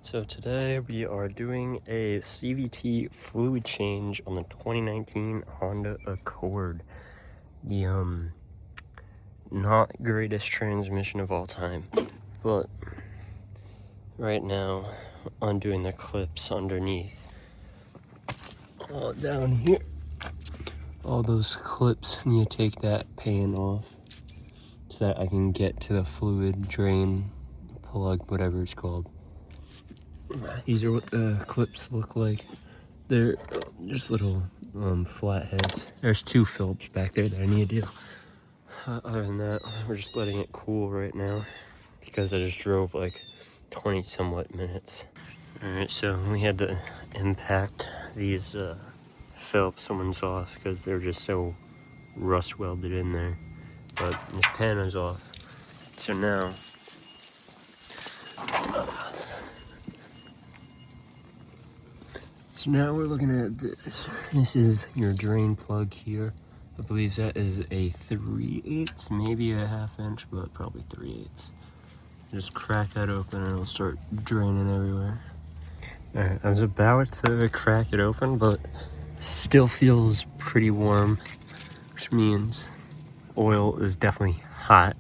So today we are doing a CVT fluid change on the 2019 Honda Accord. The not greatest transmission of all time, but right now undoing the clips underneath. All down here, all those clips need to take that pan off so that I can get to the fluid drain plug, whatever it's called. These are what the clips look like. They're just little flat heads. There's two Phillips back there that I need to do. Other than that, we're just letting it cool right now because I just drove like 20 somewhat minutes. Alright, so we had to impact these Phillips ones off because they're just so rust welded in there. But this pan is off. So now we're looking at this. This is your drain plug here. I believe that is a 3/8, maybe a 1/2 inch, but probably 3/8. Just crack that open and it'll start draining everywhere. Alright, I was about to crack it open, but still feels pretty warm, which means oil is definitely hot.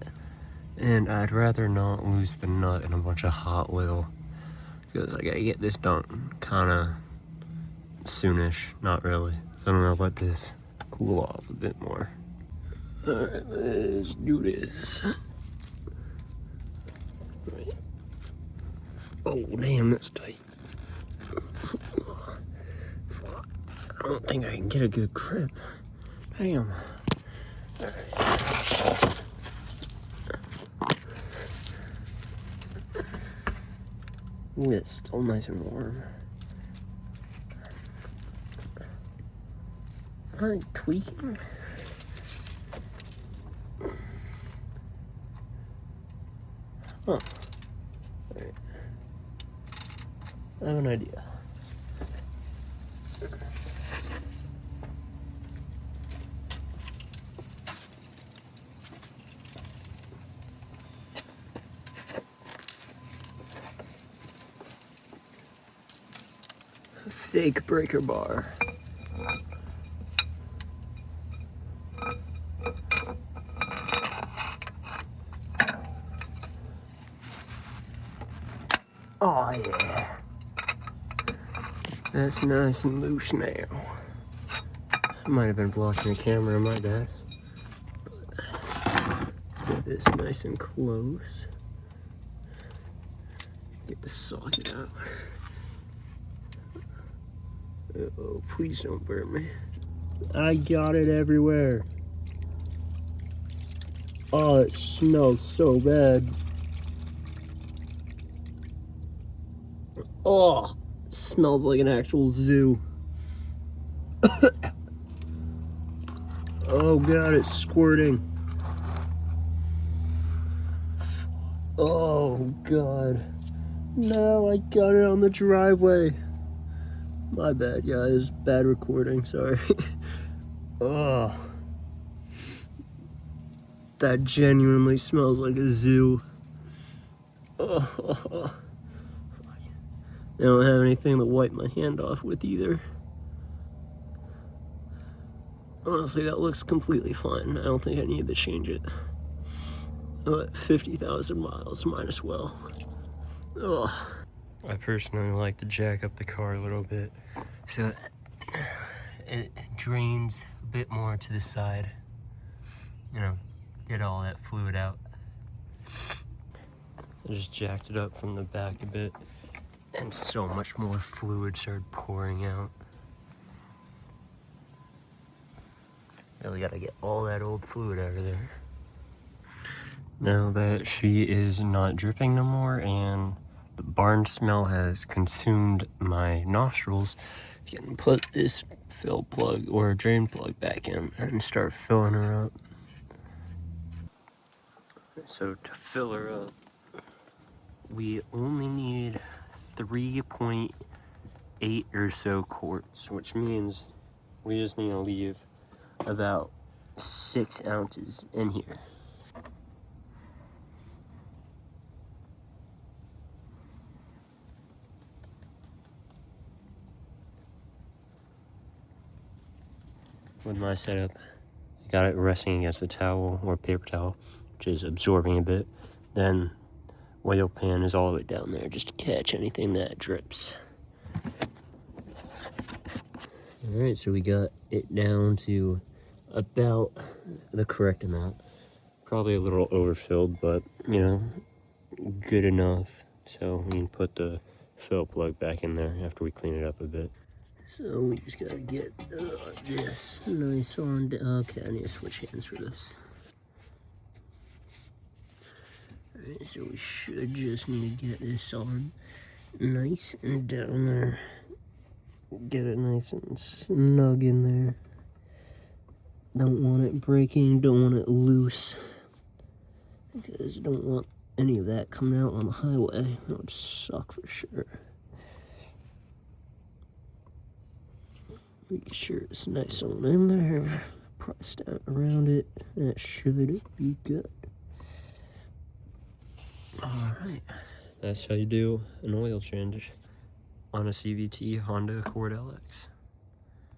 And I'd rather not lose the nut in a bunch of hot oil because I gotta get this done kinda soonish, not really. So I'm gonna let this cool off a bit more. Alright, let's do this. Right. Oh, damn, that's tight. I don't think I can get a good grip. Damn. Alright. Ooh, it's still nice and warm. Am I tweaking? Huh. Alright. I have an idea. Fake breaker bar. Oh yeah. That's nice and loose now. I might have been blocking the camera, my bad. Get this nice and close. Get the socket out. Uh-oh, please don't burn me. I got it everywhere. Oh, it smells so bad. Oh, it smells like an actual zoo. Oh god, it's squirting. Oh god. No, I got it on the driveway. My bad, guys. Bad recording, sorry. Oh. That genuinely smells like a zoo. Oh. I don't have anything to wipe my hand off with either. Honestly, that looks completely fine. I don't think I need to change it. I'm at 50,000 miles, might as well. Ugh. I personally like to jack up the car a little bit so it drains a bit more to the side. You know, get all that fluid out. I just jacked it up from the back a bit and so much more fluid started pouring out. Really gotta get all that old fluid out of there. Now that she is not dripping no more and the barn smell has consumed my nostrils, you can put this fill plug or drain plug back in and start filling her up. So to fill her up, we only need 3.8 or so quarts, which means we just need to leave about 6 ounces in here. with my setup. I got it resting against a towel or paper towel, which is absorbing a bit. Then oil pan is all the way down there just to catch anything that drips. Alright, so we got it down to about the correct amount. Probably a little overfilled, but you know, good enough. So we can put the fill plug back in there after we clean it up a bit. So we just gotta get this nice on. Okay, I need to switch hands for this. Alright, so we should just need to get this on nice and down there. Get it nice and snug in there. Don't want it breaking, don't want it loose, because you don't want any of that coming out on the highway. That would suck for sure. Make sure it's nice on in there. Press down around it. That should be good. Alright. That's how you do an oil change on a CVT Honda Accord LX.